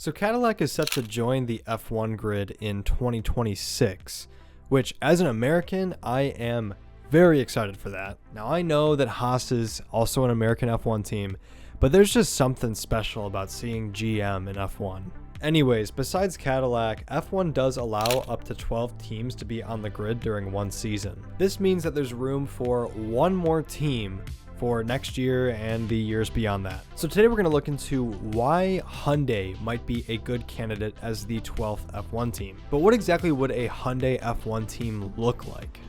So Cadillac is set to join the F1 grid in 2026, which as an American, I am very excited for that. Now I know that Haas is also an American F1 team, but there's just something special about seeing GM in F1. Anyways, besides Cadillac, F1 does allow up to 12 teams to be on the grid during one season. This means that there's room for one more team for next year and the years beyond that. So today we're going to look into why Hyundai might be a good candidate as the 12th F1 team. But what exactly would a Hyundai F1 team look like?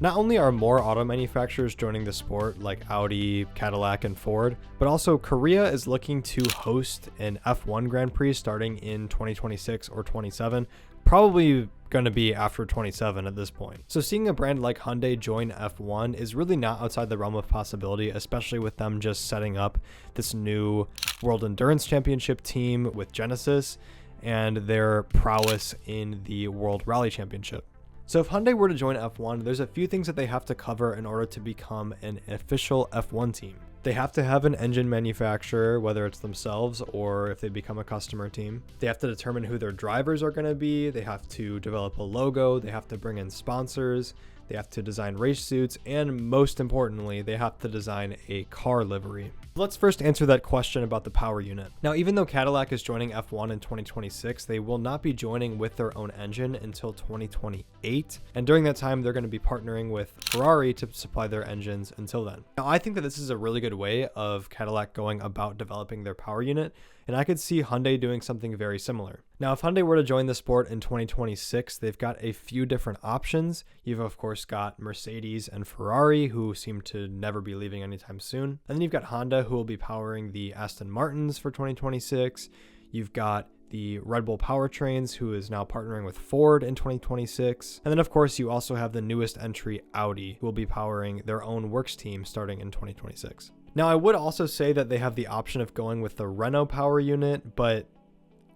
Not only are more auto manufacturers joining the sport like Audi, Cadillac, and Ford, but also Korea is looking to host an F1 Grand Prix starting in 2026 or 27, probably going to be after 27 at this point. So seeing a brand like Hyundai join F1 is really not outside the realm of possibility, especially with them just setting up this new World Endurance Championship team with Genesis and their prowess in the World Rally Championship. So if Hyundai were to join F1, there's a few things that they have to cover in order to become an official F1 team. They have to have an engine manufacturer, whether it's themselves or if they become a customer team. They have to determine who their drivers are going to be. They have to develop a logo. They have to bring in sponsors. They have to design race suits. And most importantly, they have to design a car livery. Let's first answer that question about the power unit. Now, even though Cadillac is joining F1 in 2026, they will not be joining with their own engine until 2028. And during that time, they're going to be partnering with Ferrari to supply their engines until then. Now, I think that this is a really good way of Cadillac going about developing their power unit, and I could see Hyundai doing something very similar. Now, if Hyundai were to join the sport in 2026, they've got a few different options. You've, of course, got Mercedes and Ferrari, who seem to never be leaving anytime soon. And then you've got Honda, who will be powering the Aston Martins for 2026. You've got the Red Bull Powertrains, who is now partnering with Ford in 2026. And then, of course, you also have the newest entry, Audi, who will be powering their own works team starting in 2026. Now, I would also say that they have the option of going with the Renault power unit, but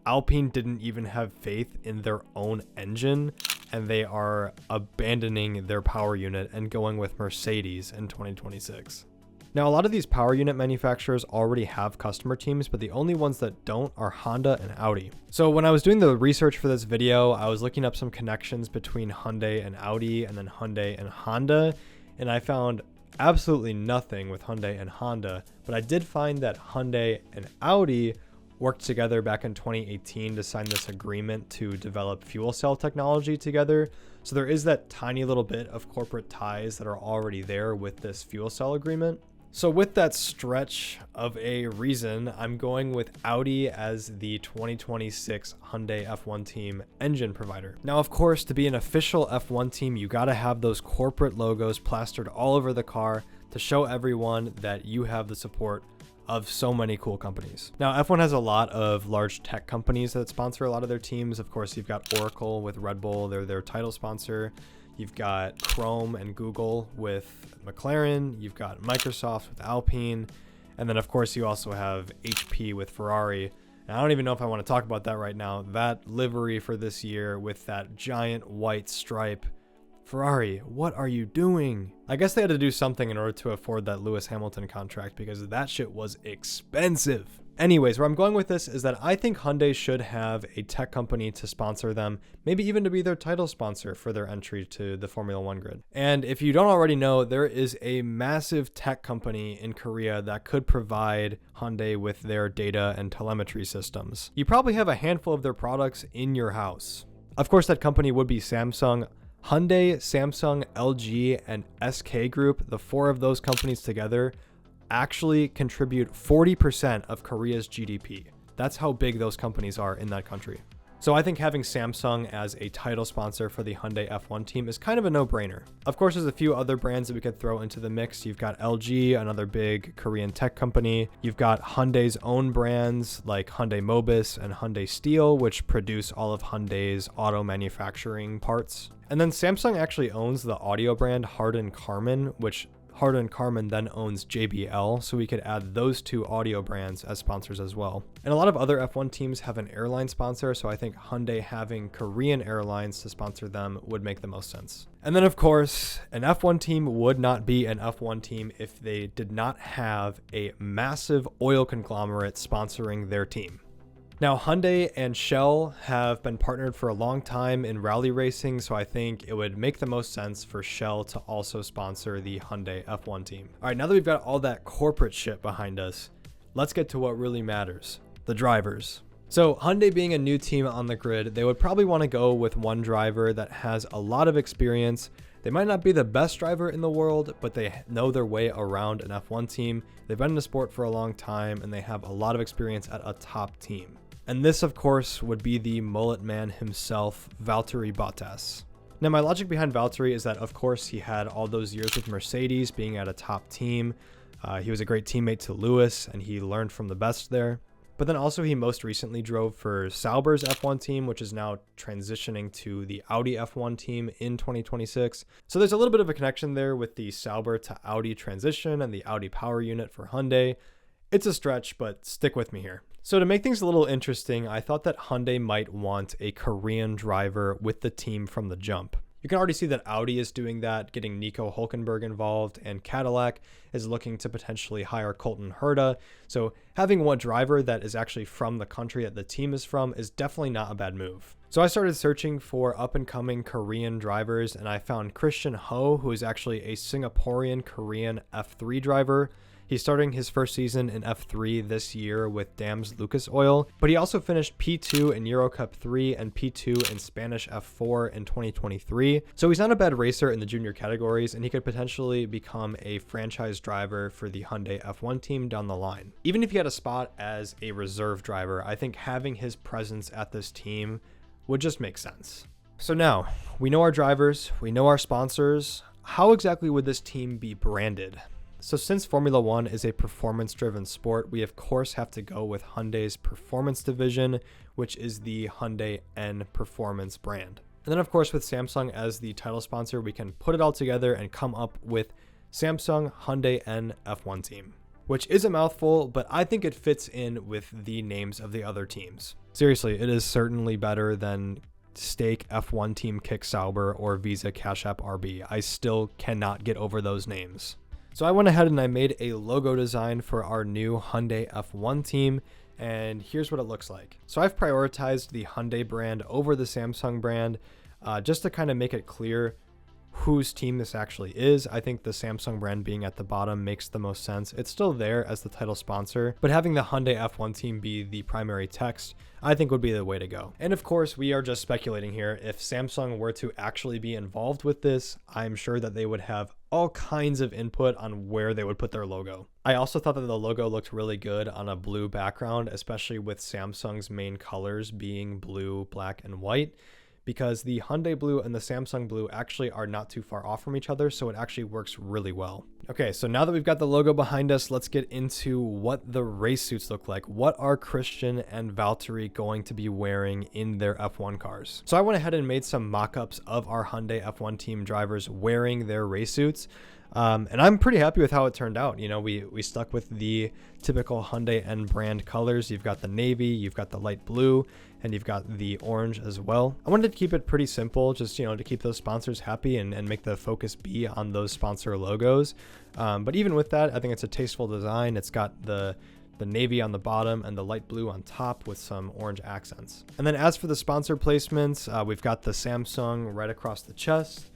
Alpine didn't even have faith in their own engine, and they are abandoning their power unit and going with Mercedes in 2026. Now, a lot of these power unit manufacturers already have customer teams, but the only ones that don't are Honda and Audi. So when I was doing the research for this video, I was looking up some connections between Hyundai and Audi and then Hyundai and Honda, and I found absolutely nothing with Hyundai and Honda, but I did find that Hyundai and Audi worked together back in 2018 to sign this agreement to develop fuel cell technology together. So there is that tiny little bit of corporate ties that are already there with this fuel cell agreement. So with that stretch of a reason, I'm going with Audi as the 2026 Hyundai F1 team engine provider. Now, of course, to be an official F1 team, you gotta have those corporate logos plastered all over the car to show everyone that you have the support of so many cool companies. Now, F1 has a lot of large tech companies that sponsor a lot of their teams. Of course, you've got Oracle with Red Bull, they're their title sponsor. You've got Chrome and Google with McLaren. You've got Microsoft with Alpine. And then, of course, you also have HP with Ferrari. And I don't even know if I want to talk about that right now. That livery for this year with that giant white stripe. Ferrari, what are you doing? I guess they had to do something in order to afford that Lewis Hamilton contract because that shit was expensive. Anyways, where I'm going with this is that I think Hyundai should have a tech company to sponsor them, maybe even to be their title sponsor for their entry to the Formula One grid. And if you don't already know, there is a massive tech company in Korea that could provide Hyundai with their data and telemetry systems. You probably have a handful of their products in your house. Of course, that company would be Samsung. Hyundai, Samsung, LG, and SK Group, the four of those companies together, actually contribute 40% of Korea's GDP. That's how big those companies are in that country. So I think having Samsung as a title sponsor for the Hyundai F1 team is kind of a no-brainer. Of course, there's a few other brands that we could throw into the mix. You've got LG, another big Korean tech company. You've got Hyundai's own brands like Hyundai Mobis and Hyundai Steel, which produce all of Hyundai's auto manufacturing parts. And then Samsung actually owns the audio brand Hardin Karman, which Harden Kardon then owns JBL, so we could add those two audio brands as sponsors as well. And a lot of other F1 teams have an airline sponsor, so I think Hyundai having Korean Airlines to sponsor them would make the most sense. And then, of course, an F1 team would not be an F1 team if they did not have a massive oil conglomerate sponsoring their team. Now, Hyundai and Shell have been partnered for a long time in rally racing, so I think it would make the most sense for Shell to also sponsor the Hyundai F1 team. All right, now that we've got all that corporate shit behind us, let's get to what really matters, the drivers. So Hyundai being a new team on the grid, they would probably want to go with one driver that has a lot of experience. They might not be the best driver in the world, but they know their way around an F1 team. They've been in the sport for a long time, and they have a lot of experience at a top team. And this, of course, would be the mullet man himself, Valtteri Bottas. Now, my logic behind Valtteri is that, of course, he had all those years with Mercedes being at a top team. He was a great teammate to Lewis, and he learned from the best there. But then also he most recently drove for Sauber's F1 team, which is now transitioning to the Audi F1 team in 2026. So there's a little bit of a connection there with the Sauber to Audi transition and the Audi power unit for Hyundai. It's a stretch, but stick with me here. So to make things a little interesting, I thought that Hyundai might want a Korean driver with the team from the jump. You can already see that Audi is doing that, getting Nico Hülkenberg involved, and Cadillac is looking to potentially hire Colton Herta. So having one driver that is actually from the country that the team is from is definitely not a bad move. So I started searching for up-and-coming Korean drivers, and I found Christian Ho, who is actually a Singaporean Korean F3 driver. He's starting his first season in F3 this year with Dams Lucas Oil, but he also finished P2 in Euro Cup 3 and P2 in Spanish F4 in 2023. So he's not a bad racer in the junior categories, and he could potentially become a franchise driver for the Hyundai F1 team down the line. Even if he had a spot as a reserve driver, I think having his presence at this team would just make sense. So now, we know our drivers, we know our sponsors. How exactly would this team be branded? So since Formula One is a performance-driven sport, we of course have to go with Hyundai's performance division, which is the Hyundai N Performance brand. And then of course with Samsung as the title sponsor, we can put it all together and come up with Samsung Hyundai N F1 team, which is a mouthful, but I think it fits in with the names of the other teams. Seriously, it is certainly better than Stake F1 Team Kick Sauber or Visa Cash App RB. I still cannot get over those names. So I went ahead and I made a logo design for our new Hyundai F1 team, and here's what it looks like. So I've prioritized the Hyundai brand over the Samsung brand, just to kind of make it clear whose team this actually is. I think the Samsung brand being at the bottom makes the most sense. It's still there as the title sponsor, but having the Hyundai F1 team be the primary text, I think would be the way to go. And of course, we are just speculating here. If Samsung were to actually be involved with this, I'm sure that they would have all kinds of input on where they would put their logo. I also thought that the logo looked really good on a blue background, especially with Samsung's main colors being blue, black, and white, because the Hyundai blue and the Samsung blue actually are not too far off from each other, so it actually works really well. Okay, so now that we've got the logo behind us, let's get into what the race suits look like. What are Christian and Valtteri going to be wearing in their F1 cars? So I went ahead and made some mock-ups of our Hyundai F1 team drivers wearing their race suits. And I'm pretty happy with how it turned out. You know, we stuck with the typical Hyundai N brand colors. You've got the navy, you've got the light blue, and you've got the orange as well. I wanted to keep it pretty simple, just, you know, to keep those sponsors happy and make the focus be on those sponsor logos. But even with that, I think it's a tasteful design. It's got the navy on the bottom and the light blue on top with some orange accents. And then as for the sponsor placements, we've got the Samsung right across the chest.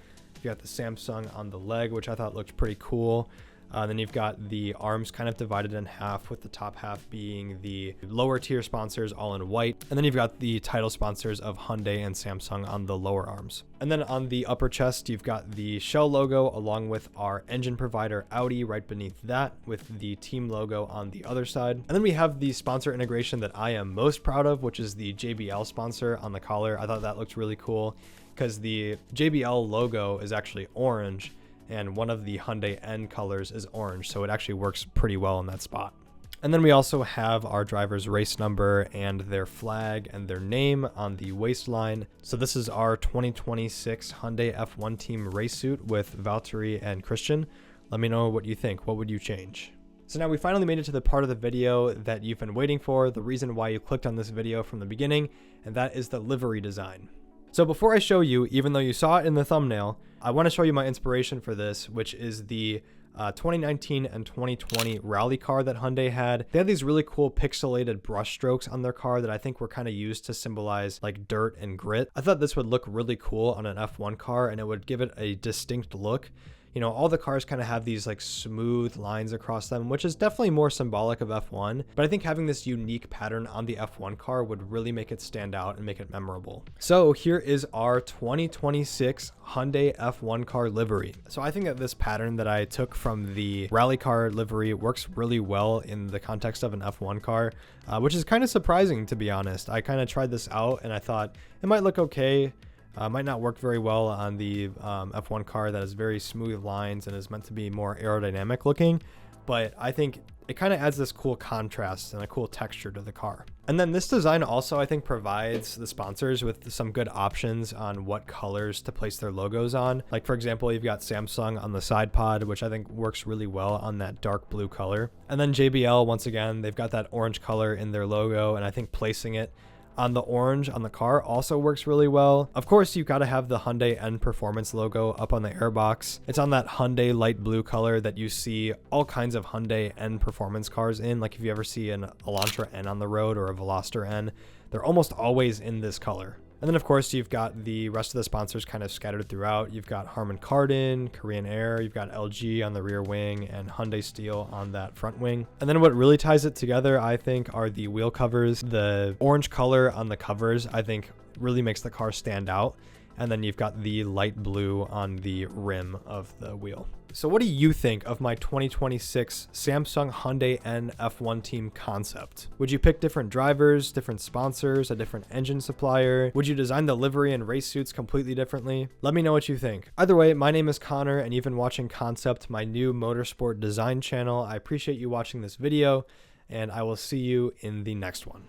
You got the Samsung on the leg, which I thought looked pretty cool. Then you've got the arms kind of divided in half, with the top half being the lower tier sponsors all in white. And then you've got the title sponsors of Hyundai and Samsung on the lower arms. And then on the upper chest, you've got the Shell logo along with our engine provider Audi right beneath that, with the team logo on the other side. And then we have the sponsor integration that I am most proud of, which is the JBL sponsor on the collar. I thought that looked really cool because the JBL logo is actually orange, and one of the Hyundai N colors is orange, so it actually works pretty well in that spot. And then we also have our driver's race number and their flag and their name on the waistline. So this is our 2026 Hyundai F1 team race suit with Valtteri and Christian. Let me know what you think. What would you change? So now we finally made it to the part of the video that you've been waiting for, the reason why you clicked on this video from the beginning, and that is the livery design. So before I show you, even though you saw it in the thumbnail, I want to show you my inspiration for this, which is the 2019 and 2020 rally car that Hyundai had. They had these really cool pixelated brush strokes on their car that I think were kind of used to symbolize like dirt and grit. I thought this would look really cool on an F1 car and it would give it a distinct look. You know, all the cars kind of have these like smooth lines across them, which is definitely more symbolic of F1. But I think having this unique pattern on the F1 car would really make it stand out and make it memorable. So here is our 2026 Hyundai F1 car livery. So I think that this pattern that I took from the rally car livery works really well in the context of an F1 car, which is kind of surprising, to be honest. I kind of tried this out and I thought it might look okay. Might not work very well on the F1 car that has very smooth lines and is meant to be more aerodynamic looking, but I think it kind of adds this cool contrast and a cool texture to the car. And then this design also, I think, provides the sponsors with some good options on what colors to place their logos on. Like, for example, you've got Samsung on the side pod, which I think works really well on that dark blue color. And then JBL, once again, they've got that orange color in their logo, and I think placing it on the orange on the car also works really well. Of course, you've got to have the Hyundai N Performance logo up on the airbox. It's on that Hyundai light blue color that you see all kinds of Hyundai N Performance cars in. Like if you ever see an Elantra N on the road or a Veloster N, they're almost always in this color. And then of course you've got the rest of the sponsors kind of scattered throughout. You've got Harman Kardon, Korean Air, you've got LG on the rear wing and Hyundai Steel on that front wing. And then what really ties it together, I think, are the wheel covers. The orange color on the covers, I think, really makes the car stand out. And then you've got the light blue on the rim of the wheel. So what do you think of my 2026 Samsung Hyundai N F1 team concept? Would you pick different drivers, different sponsors, a different engine supplier? Would you design the livery and race suits completely differently? Let me know what you think. Either way, my name is Connor and you've been watching Concept, my new motorsport design channel. I appreciate you watching this video and I will see you in the next one.